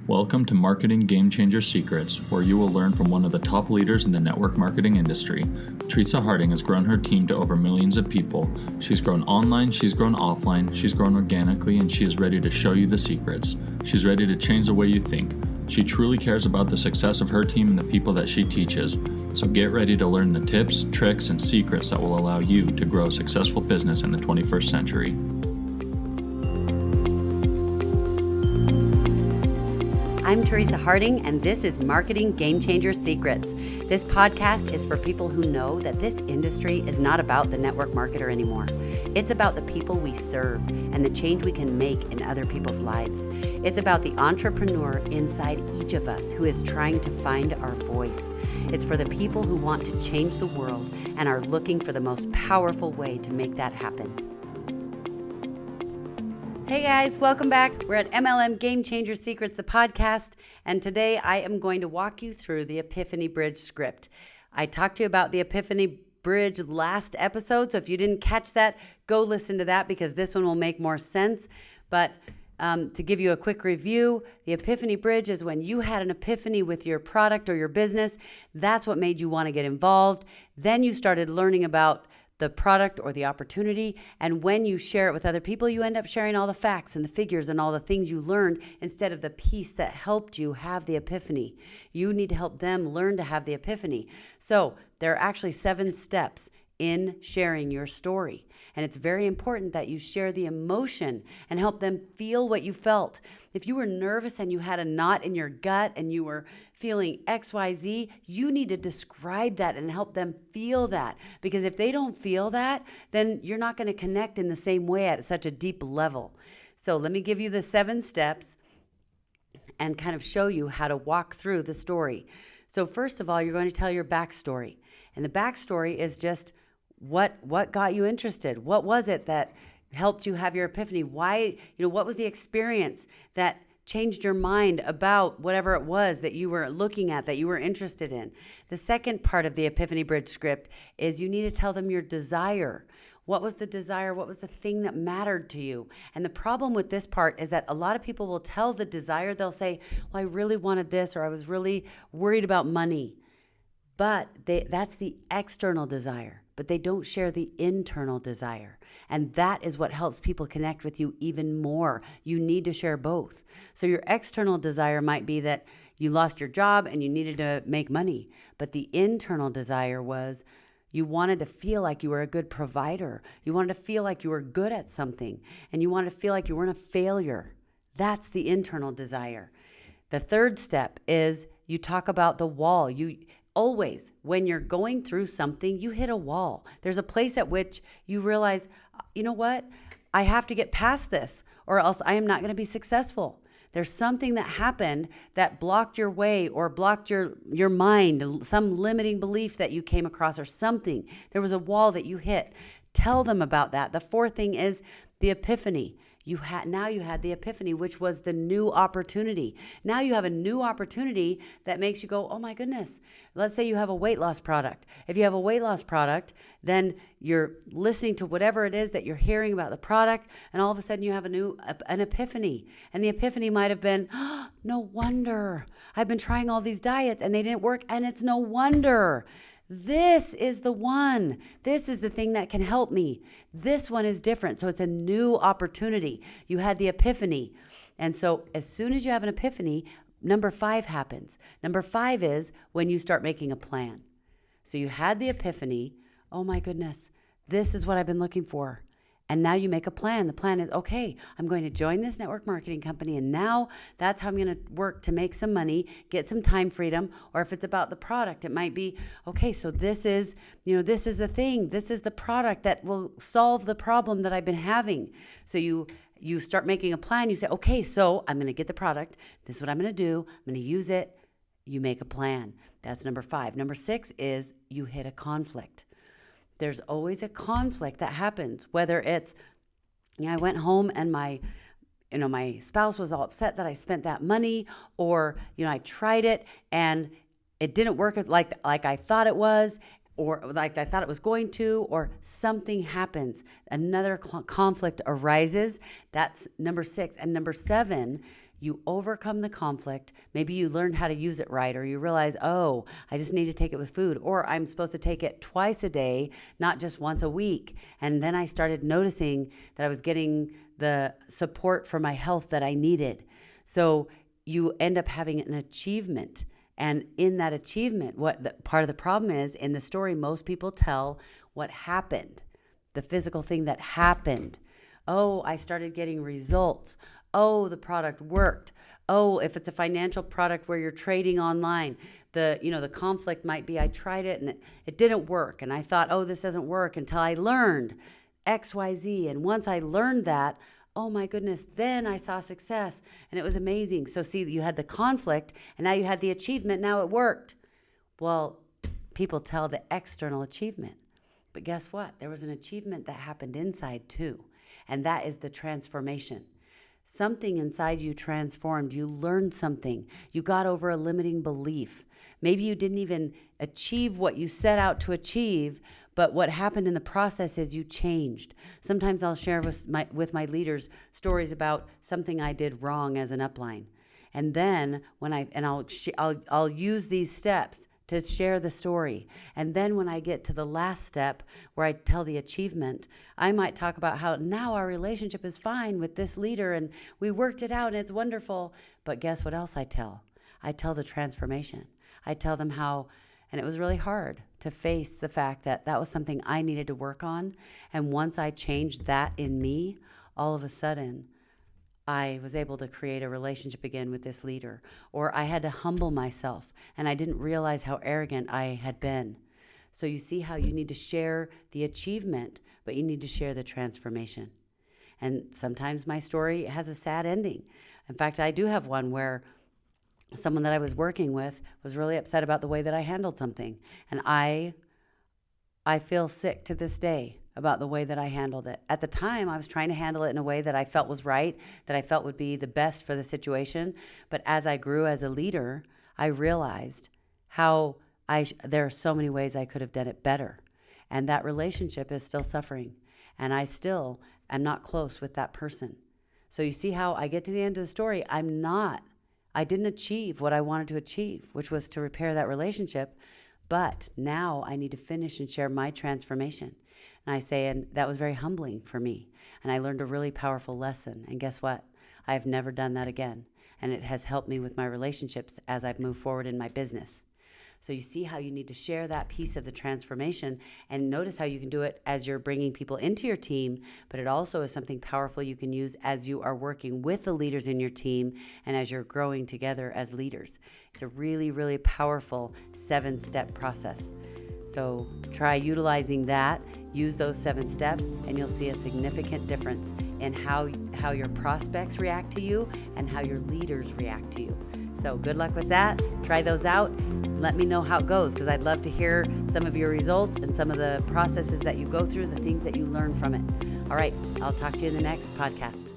Welcome to Marketing Game Changer Secrets, where you will learn from one of the top leaders in the network marketing industry. Teresa Harding has grown her team to over millions of people. She's grown online, she's grown offline, she's grown organically, and she is ready to show you the secrets. She's ready to change the way you think. She truly cares about the success of her team and the people that she teaches. So get ready to learn the tips, tricks, and secrets that will allow you to grow a successful business in the 21st century. I'm Teresa Harding, and this is Marketing Game Changer Secrets. This podcast is for people who know that this industry is not about the network marketer anymore. It's about the people we serve and the change we can make in other people's lives. It's about the entrepreneur inside each of us who is trying to find our voice. It's for the people who want to change the world and are looking for the most powerful way to make that happen. Hey guys, welcome back. We're at MLM Game Changer Secrets, the podcast, and today I am going to walk you through the Epiphany Bridge script. I talked to you about the Epiphany Bridge last episode, so if you didn't catch that, go listen to that because this one will make more sense. But to give you a quick review, the Epiphany Bridge is when you had an epiphany with your product or your business. That's what made you want to get involved. Then you started learning about the product or the opportunity, and when you share it with other people, you end up sharing all the facts and the figures and all the things you learned instead of the piece that helped you have the epiphany. You need to help them learn to have the epiphany. So there are actually 7 steps in sharing your story. And it's very important that you share the emotion and help them feel what you felt. If you were nervous and you had a knot in your gut and you were feeling XYZ, you need to describe that and help them feel that. Because if they don't feel that, then you're not going to connect in the same way at such a deep level. So let me give you the 7 steps and kind of show you how to walk through the story. So first of all, you're going to tell your backstory. And the backstory is just what got you interested? What was it that helped you have your epiphany? Why, what was the experience that changed your mind about whatever it was that you were looking at, that you were interested in? The second part of the Epiphany Bridge script is you need to tell them your desire. What was the desire? What was the thing that mattered to you? And the problem with this part is that a lot of people will tell the desire. They'll say, well, I really wanted this, or I was really worried about money. But that's the external desire, but they don't share the internal desire. And that is what helps people connect with you even more. You need to share both. So your external desire might be that you lost your job and you needed to make money. But the internal desire was you wanted to feel like you were a good provider. You wanted to feel like you were good at something. And you wanted to feel like you weren't a failure. That's the internal desire. The third step is you talk about the wall. Always, when you're going through something, you hit a wall. There's a place at which you realize, you know what? I have to get past this or else I am not going to be successful. There's something that happened that blocked your way or blocked your mind, some limiting belief that you came across or something. There was a wall that you hit. Tell them about that. The fourth thing is the epiphany. Now you had the epiphany, which was the new opportunity. Now you have a new opportunity that makes you go, oh my goodness. Let's say you have a weight loss product. If you have a weight loss product, then you're listening to whatever it is that you're hearing about the product, and all of a sudden you have an epiphany. And the epiphany might have been, oh, no wonder. I've been trying all these diets and they didn't work, and it's no wonder. This is the one. This is the thing that can help me. This one is different. So it's a new opportunity. You had the epiphany. And so as soon as you have an epiphany, number 5 happens. Number 5 is when you start making a plan. So you had the epiphany. Oh my goodness, this is what I've been looking for. And now you make a plan. The plan is, okay, I'm going to join this network marketing company, and now that's how I'm going to work to make some money, get some time freedom. Or if it's about the product, it might be, okay, so this is the thing. This is the product that will solve the problem that I've been having. So you start making a plan. You say, okay, so I'm going to get the product. This is what I'm going to do. I'm going to use it. You make a plan. That's number 5. Number 6 is you hit a conflict. There's always a conflict that happens, whether it's, I went home and my spouse was all upset that I spent that money, or, I tried it and it didn't work like I thought it was, or like I thought it was going to, or something happens. Another conflict arises. That's number 6. And number 7, you overcome the conflict. Maybe you learned how to use it right, or you realize, oh, I just need to take it with food, or I'm supposed to take it twice a day, not just once a week. And then I started noticing that I was getting the support for my health that I needed. So you end up having an achievement. And in that achievement, part of the problem is, in the story, most people tell what happened, the physical thing that happened. Oh, I started getting results. Oh, the product worked. Oh, if it's a financial product where you're trading online, the conflict might be, I tried it and it didn't work. And I thought, oh, this doesn't work, until I learned X, Y, Z. And once I learned that, oh my goodness, then I saw success and it was amazing. So see, you had the conflict and now you had the achievement. Now it worked. Well, people tell the external achievement, but guess what? There was an achievement that happened inside too. And that is the transformation. Something inside you transformed. You learned something. You got over a limiting belief. Maybe you didn't even achieve what you set out to achieve, but what happened in the process is you changed. Sometimes I'll share with my leaders stories about something I did wrong as an upline. And then I'll use these steps to share the story. And then when I get to the last step where I tell the achievement, I might talk about how now our relationship is fine with this leader and we worked it out and it's wonderful. But guess what else I tell? I tell the transformation. I tell them how, and it was really hard to face the fact that that was something I needed to work on. And once I changed that in me, all of a sudden, I was able to create a relationship again with this leader. Or I had to humble myself, and I didn't realize how arrogant I had been. So you see how you need to share the achievement, but you need to share the transformation. And sometimes my story has a sad ending. In fact, I do have one where someone that I was working with was really upset about the way that I handled something. And I feel sick to this day about the way that I handled it. At the time, I was trying to handle it in a way that I felt was right, that I felt would be the best for the situation. But as I grew as a leader, I realized how there are so many ways I could have done it better. And that relationship is still suffering. And I still am not close with that person. So you see how I get to the end of the story, I didn't achieve what I wanted to achieve, which was to repair that relationship. But now I need to finish and share my transformation. And I say, and that was very humbling for me. And I learned a really powerful lesson. And guess what? I have never done that again. And it has helped me with my relationships as I've moved forward in my business. So you see how you need to share that piece of the transformation, and notice how you can do it as you're bringing people into your team, but it also is something powerful you can use as you are working with the leaders in your team and as you're growing together as leaders. It's a really, really powerful 7-step process. So try utilizing that, use those 7 steps, and you'll see a significant difference in how your prospects react to you and how your leaders react to you. So good luck with that. Try those out. Let me know how it goes, because I'd love to hear some of your results and some of the processes that you go through, the things that you learn from it. All right, I'll talk to you in the next podcast.